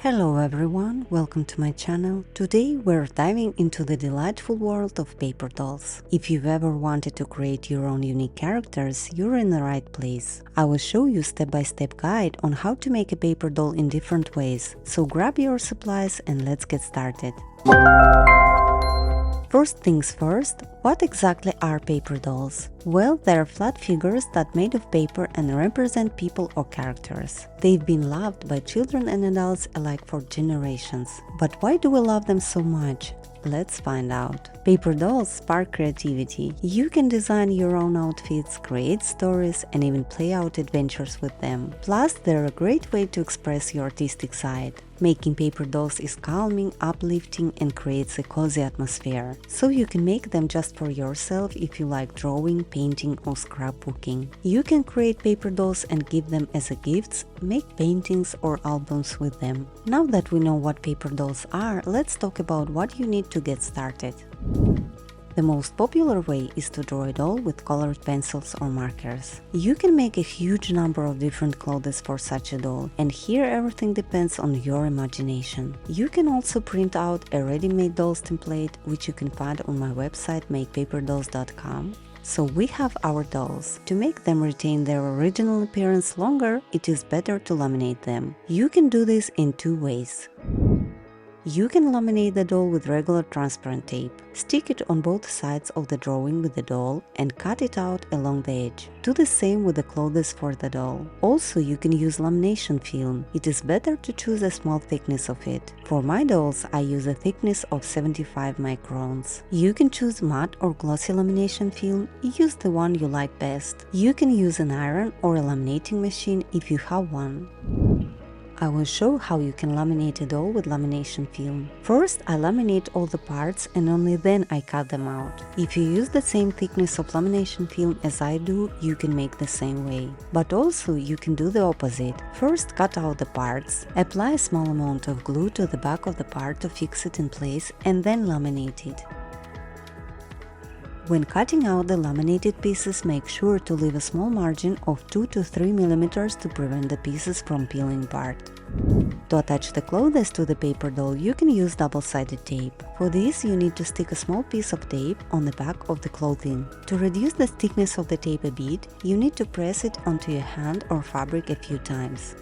Hello everyone, welcome to my channel. Today we're diving into the delightful world of paper dolls. If you've ever wanted to create your own unique characters, you're in the right place. I will show you step-by-step guide on how to make a paper doll in different ways. So grab your supplies and let's get started. First things first, what exactly are paper dolls? Well, they're flat figures that made of paper and represent people or characters. They've been loved by children and adults alike for generations. But why do we love them so much? Let's find out. Paper dolls spark creativity. You can design your own outfits, create stories, and even play out adventures with them. Plus, they're a great way to express your artistic side. Making paper dolls is calming, uplifting, and creates a cozy atmosphere. So you can make them just for yourself if you like drawing, painting, or scrapbooking. You can create paper dolls and give them as a gifts, make paintings or albums with them. Now that we know what paper dolls are, let's talk about what you need to get started. The most popular way is to draw a doll with colored pencils or markers. You can make a huge number of different clothes for such a doll, and here everything depends on your imagination. You can also print out a ready-made dolls template, which you can find on my website MakePaperDolls.com. So we have our dolls. To make them retain their original appearance longer, it is better to laminate them. You can do this in two ways. You can laminate the doll with regular transparent tape. Stick it on both sides of the drawing with the doll and cut it out along the edge. Do the same with the clothes for the doll. Also, you can use lamination film. It is better to choose a small thickness of it. For my dolls, I use a thickness of 75 microns. You can choose matte or glossy lamination film. Use the one you like best. You can use an iron or a laminating machine if you have one. I will show how you can laminate a doll with lamination film. First, I laminate all the parts and only then I cut them out. If you use the same thickness of lamination film as I do, you can make the same way. But also, you can do the opposite. First, cut out the parts, apply a small amount of glue to the back of the part to fix it in place, and then laminate it. When cutting out the laminated pieces, make sure to leave a small margin of 2 to 3 mm to prevent the pieces from peeling apart. To attach the clothes to the paper doll, you can use double-sided tape. For this, you need to stick a small piece of tape on the back of the clothing. To reduce the thickness of the tape a bit, you need to press it onto your hand or fabric a few times.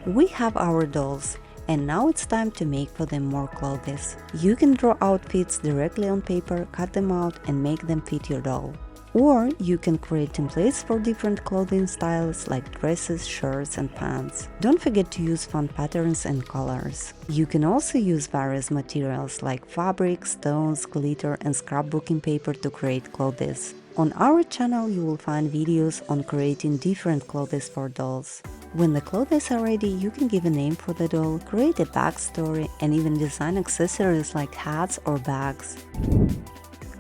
We have our dolls. And now it's time to make for them more clothes. You can draw outfits directly on paper, cut them out and make them fit your doll. Or you can create templates for different clothing styles like dresses, shirts and pants. Don't forget to use fun patterns and colors. You can also use various materials like fabric, stones, glitter and scrapbooking paper to create clothes. On our channel you will find videos on creating different clothes for dolls. When the clothes are ready, you can give a name for the doll, create a backstory and even design accessories like hats or bags.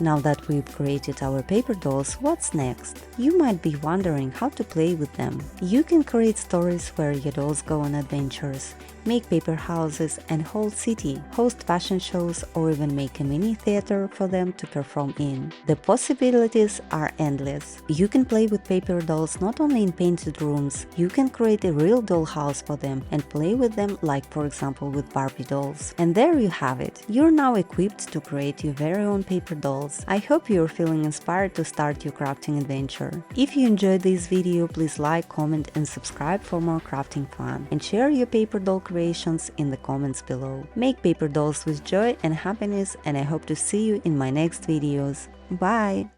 Now that we've created our paper dolls, what's next? You might be wondering how to play with them. You can create stories where your dolls go on adventures, make paper houses and whole city, host fashion shows or even make a mini theater for them to perform in. The possibilities are endless. You can play with paper dolls not only in painted rooms, you can create a real dollhouse for them and play with them like for example with Barbie dolls. And there you have it. You're now equipped to create your very own paper dolls. I hope you're feeling inspired to start your crafting adventure. If you enjoyed this video, please like, comment and subscribe for more crafting fun. And share your paper doll creations in the comments below. Make paper dolls with joy and happiness and I hope to see you in my next videos. Bye!